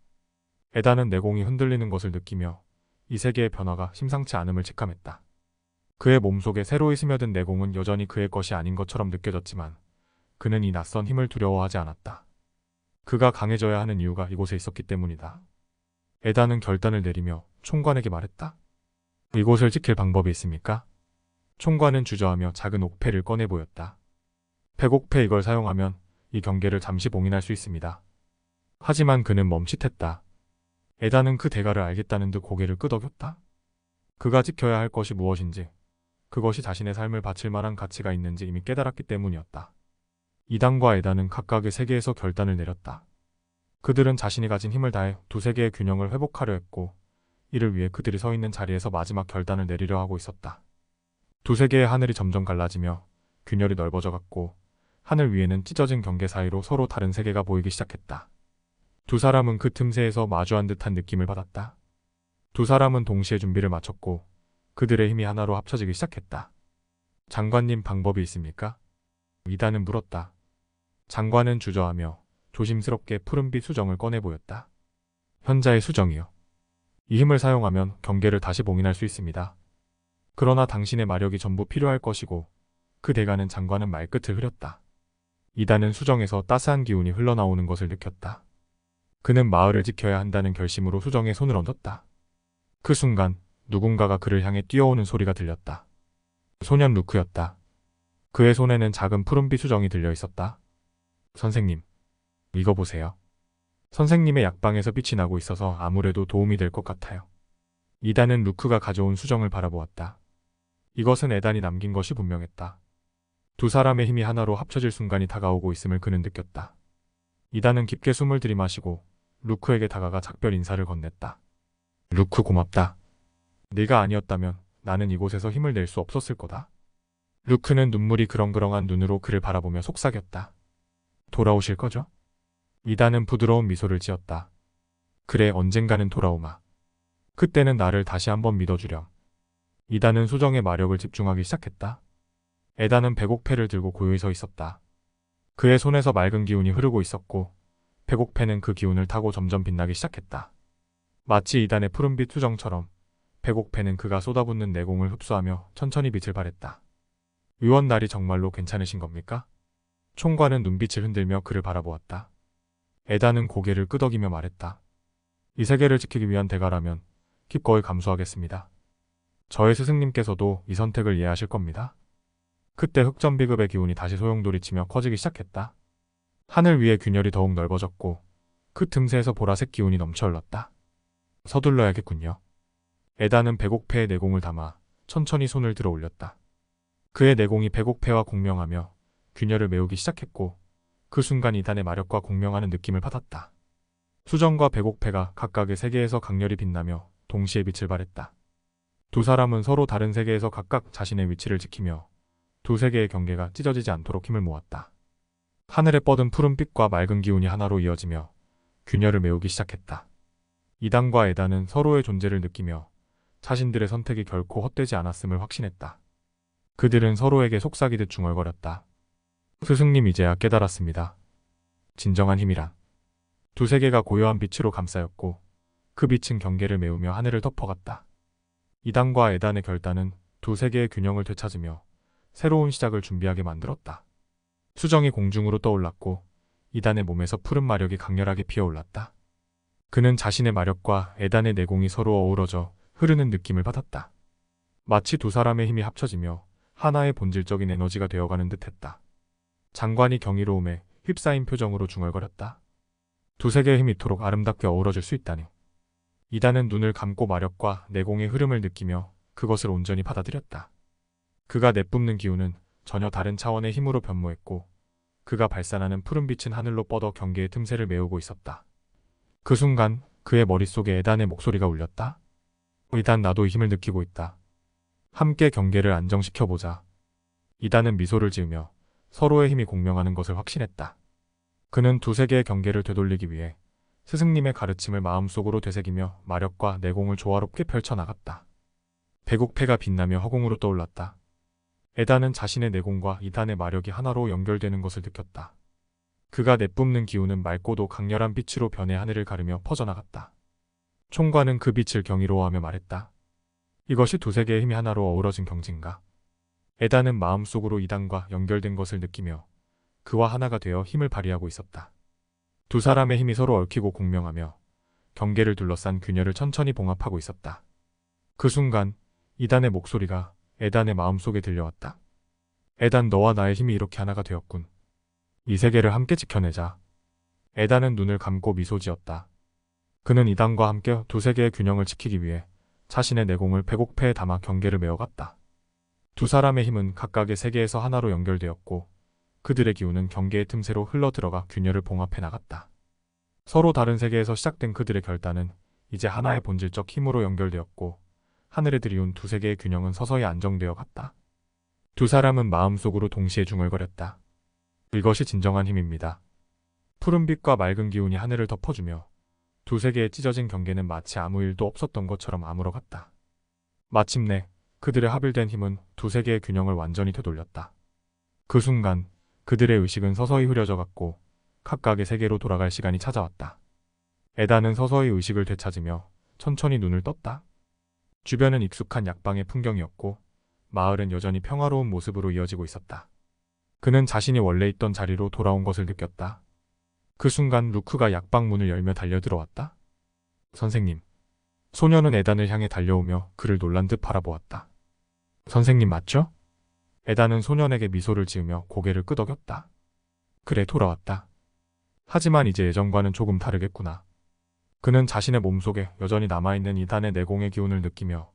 S1: 에단은 내공이 흔들리는 것을 느끼며 이 세계의 변화가 심상치 않음을 직감했다. 그의 몸속에 새로이 스며든 내공은 여전히 그의 것이 아닌 것처럼 느껴졌지만 그는 이 낯선 힘을 두려워하지 않았다. 그가 강해져야 하는 이유가 이곳에 있었기 때문이다. 에단은 결단을 내리며 총관에게 말했다. 이곳을 지킬 방법이 있습니까? 총관은 주저하며 작은 옥패를 꺼내 보였다. 백옥패, 이걸 사용하면 이 경계를 잠시 봉인할 수 있습니다. 하지만 그는 멈칫했다. 에단은 그 대가를 알겠다는 듯 고개를 끄덕였다. 그가 지켜야 할 것이 무엇인지, 그것이 자신의 삶을 바칠 만한 가치가 있는지 이미 깨달았기 때문이었다. 이단과 에단은 각각의 세계에서 결단을 내렸다. 그들은 자신이 가진 힘을 다해 두 세계의 균형을 회복하려 했고 이를 위해 그들이 서 있는 자리에서 마지막 결단을 내리려 하고 있었다. 두 세계의 하늘이 점점 갈라지며 균열이 넓어져 갔고 하늘 위에는 찢어진 경계 사이로 서로 다른 세계가 보이기 시작했다. 두 사람은 그 틈새에서 마주한 듯한 느낌을 받았다. 두 사람은 동시에 준비를 마쳤고 그들의 힘이 하나로 합쳐지기 시작했다. 장관님, 방법이 있습니까? 이단은 물었다. 장관은 주저하며 조심스럽게 푸른빛 수정을 꺼내 보였다. 현자의 수정이요. 이 힘을 사용하면 경계를 다시 봉인할 수 있습니다. 그러나 당신의 마력이 전부 필요할 것이고 그 대가는 장관은 말끝을 흐렸다. 이단은 수정에서 따스한 기운이 흘러나오는 것을 느꼈다. 그는 마을을 지켜야 한다는 결심으로 수정에 손을 얹었다. 그 순간 누군가가 그를 향해 뛰어오는 소리가 들렸다. 소년 루크였다. 그의 손에는 작은 푸른빛 수정이 들려 있었다. 선생님, 이거 보세요. 선생님의 약방에서 빛이 나고 있어서 아무래도 도움이 될 것 같아요. 이단은 루크가 가져온 수정을 바라보았다. 이것은 에단이 남긴 것이 분명했다. 두 사람의 힘이 하나로 합쳐질 순간이 다가오고 있음을 그는 느꼈다. 이단은 깊게 숨을 들이마시고 루크에게 다가가 작별 인사를 건넸다. 루크, 고맙다. 네가 아니었다면 나는 이곳에서 힘을 낼 수 없었을 거다. 루크는 눈물이 그렁그렁한 눈으로 그를 바라보며 속삭였다. 돌아오실 거죠? 이단은 부드러운 미소를 지었다. 그래, 언젠가는 돌아오마. 그때는 나를 다시 한번 믿어주렴. 이단은 수정의 마력을 집중하기 시작했다. 에다는 백옥패를 들고 고요히 서 있었다. 그의 손에서 맑은 기운이 흐르고 있었고 백옥패는 그 기운을 타고 점점 빛나기 시작했다. 마치 이단의 푸른빛 수정처럼 백옥패는 그가 쏟아붓는 내공을 흡수하며 천천히 빛을 발했다. 의원 날이 정말로 괜찮으신 겁니까? 총괄은 눈빛을 흔들며 그를 바라보았다. 에다는 고개를 끄덕이며 말했다. 이 세계를 지키기 위한 대가라면 기꺼이 감수하겠습니다. 저의 스승님께서도 이 선택을 이해하실 겁니다. 그때 흑점비급의 기운이 다시 소용돌이치며 커지기 시작했다. 하늘 위의 균열이 더욱 넓어졌고 그 틈새에서 보라색 기운이 넘쳐 흘렀다. 서둘러야겠군요. 에다는 백옥패의 내공을 담아 천천히 손을 들어 올렸다. 그의 내공이 백옥패와 공명하며 균열을 메우기 시작했고 그 순간 이단의 마력과 공명하는 느낌을 받았다. 수정과 백옥패가 각각의 세계에서 강렬히 빛나며 동시에 빛을 발했다. 두 사람은 서로 다른 세계에서 각각 자신의 위치를 지키며 두 세계의 경계가 찢어지지 않도록 힘을 모았다. 하늘에 뻗은 푸른빛과 맑은 기운이 하나로 이어지며 균열을 메우기 시작했다. 이단과 에다는 서로의 존재를 느끼며 자신들의 선택이 결코 헛되지 않았음을 확신했다. 그들은 서로에게 속삭이듯 중얼거렸다. 스승님, 이제야 깨달았습니다. 진정한 힘이란 두 세계가 고요한 빛으로 감싸였고 그 빛은 경계를 메우며 하늘을 덮어갔다. 이단과 에단의 결단은 두 세계의 균형을 되찾으며 새로운 시작을 준비하게 만들었다. 수정이 공중으로 떠올랐고 이단의 몸에서 푸른 마력이 강렬하게 피어올랐다. 그는 자신의 마력과 에단의 내공이 서로 어우러져 흐르는 느낌을 받았다. 마치 두 사람의 힘이 합쳐지며 하나의 본질적인 에너지가 되어가는 듯했다. 장관이 경이로움에 휩싸인 표정으로 중얼거렸다. 두 세계의 힘이 이토록 아름답게 어우러질 수 있다니. 이단은 눈을 감고 마력과 내공의 흐름을 느끼며 그것을 온전히 받아들였다. 그가 내뿜는 기운은 전혀 다른 차원의 힘으로 변모했고 그가 발산하는 푸른빛은 하늘로 뻗어 경계의 틈새를 메우고 있었다. 그 순간 그의 머릿속에 에단의 목소리가 울렸다. 이단, 나도 이 힘을 느끼고 있다. 함께 경계를 안정시켜보자. 이단은 미소를 지으며 서로의 힘이 공명하는 것을 확신했다. 그는 두 세계의 경계를 되돌리기 위해 스승님의 가르침을 마음속으로 되새기며 마력과 내공을 조화롭게 펼쳐나갔다. 백옥패가 빛나며 허공으로 떠올랐다. 에다는 자신의 내공과 이단의 마력이 하나로 연결되는 것을 느꼈다. 그가 내뿜는 기운은 맑고도 강렬한 빛으로 변해 하늘을 가르며 퍼져나갔다. 총괄은 그 빛을 경이로워하며 말했다. 이것이 두 세계의 힘이 하나로 어우러진 경지인가? 에다는 마음속으로 이단과 연결된 것을 느끼며 그와 하나가 되어 힘을 발휘하고 있었다. 두 사람의 힘이 서로 얽히고 공명하며 경계를 둘러싼 균열을 천천히 봉합하고 있었다. 그 순간 이단의 목소리가 에단의 마음속에 들려왔다. 에단, 너와 나의 힘이 이렇게 하나가 되었군. 이 세계를 함께 지켜내자. 에단은 눈을 감고 미소 지었다. 그는 이단과 함께 두 세계의 균형을 지키기 위해 자신의 내공을 백옥패에 담아 경계를 메어갔다. 두 사람의 힘은 각각의 세계에서 하나로 연결되었고 그들의 기운은 경계의 틈새로 흘러들어가 균열을 봉합해 나갔다. 서로 다른 세계에서 시작된 그들의 결단은 이제 하나의 본질적 힘으로 연결되었고 하늘에 들이운 두 세계의 균형은 서서히 안정되어 갔다. 두 사람은 마음속으로 동시에 중얼거렸다. 이것이 진정한 힘입니다. 푸른빛과 맑은 기운이 하늘을 덮어주며 두 세계의 찢어진 경계는 마치 아무 일도 없었던 것처럼 아물어갔다. 마침내 그들의 합일된 힘은 두 세계의 균형을 완전히 되돌렸다. 그 순간 그들의 의식은 서서히 흐려져갔고 각각의 세계로 돌아갈 시간이 찾아왔다. 에다는 서서히 의식을 되찾으며 천천히 눈을 떴다. 주변은 익숙한 약방의 풍경이었고 마을은 여전히 평화로운 모습으로 이어지고 있었다. 그는 자신이 원래 있던 자리로 돌아온 것을 느꼈다. 그 순간 루크가 약방 문을 열며 달려들어왔다. 선생님. 소녀는 에단을 향해 달려오며 그를 놀란 듯 바라보았다. 선생님 맞죠? 에단은 소년에게 미소를 지으며 고개를 끄덕였다. 그래, 돌아왔다. 하지만 이제 예전과는 조금 다르겠구나. 그는 자신의 몸속에 여전히 남아있는 이단의 내공의 기운을 느끼며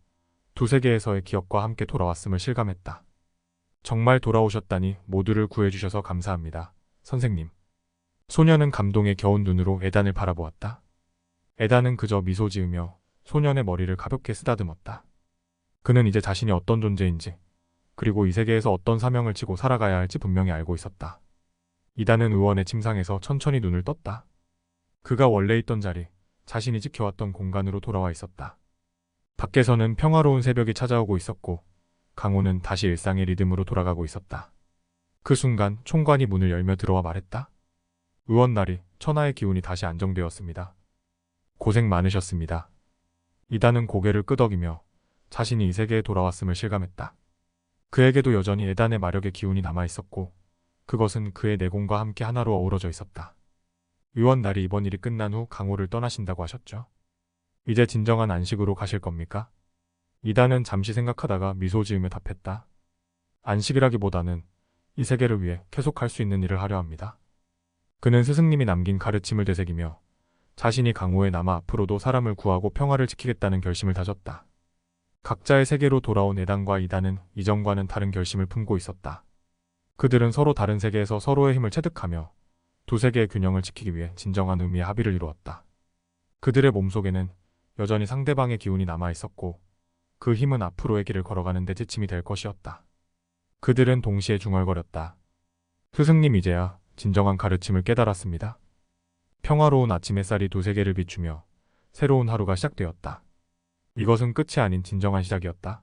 S1: 두 세계에서의 기억과 함께 돌아왔음을 실감했다. 정말 돌아오셨다니 모두를 구해주셔서 감사합니다, 선생님. 소년은 감동에 겨운 눈으로 에단을 바라보았다. 에단은 그저 미소 지으며 소년의 머리를 가볍게 쓰다듬었다. 그는 이제 자신이 어떤 존재인지 그리고 이 세계에서 어떤 사명을 지고 살아가야 할지 분명히 알고 있었다. 이단은 의원의 침상에서 천천히 눈을 떴다. 그가 원래 있던 자리, 자신이 지켜왔던 공간으로 돌아와 있었다. 밖에서는 평화로운 새벽이 찾아오고 있었고 강호는 다시 일상의 리듬으로 돌아가고 있었다. 그 순간 총관이 문을 열며 들어와 말했다. 의원날이 천하의 기운이 다시 안정되었습니다. 고생 많으셨습니다. 이단은 고개를 끄덕이며 자신이 이 세계에 돌아왔음을 실감했다. 그에게도 여전히 에단의 마력의 기운이 남아있었고 그것은 그의 내공과 함께 하나로 어우러져 있었다. 의원날이 이번 일이 끝난 후 강호를 떠나신다고 하셨죠? 이제 진정한 안식으로 가실 겁니까? 이단은 잠시 생각하다가 미소 지으며 답했다. 안식이라기보다는 이 세계를 위해 계속할 수 있는 일을 하려 합니다. 그는 스승님이 남긴 가르침을 되새기며 자신이 강호에 남아 앞으로도 사람을 구하고 평화를 지키겠다는 결심을 다졌다. 각자의 세계로 돌아온 에단과 이단은 이전과는 다른 결심을 품고 있었다. 그들은 서로 다른 세계에서 서로의 힘을 체득하며 두 세계의 균형을 지키기 위해 진정한 의미의 합의를 이루었다. 그들의 몸속에는 여전히 상대방의 기운이 남아있었고 그 힘은 앞으로의 길을 걸어가는 데 지침이 될 것이었다. 그들은 동시에 중얼거렸다. 스승님 이제야 진정한 가르침을 깨달았습니다. 평화로운 아침 햇살이 두 세계를 비추며 새로운 하루가 시작되었다. 이것은 끝이 아닌 진정한 시작이었다.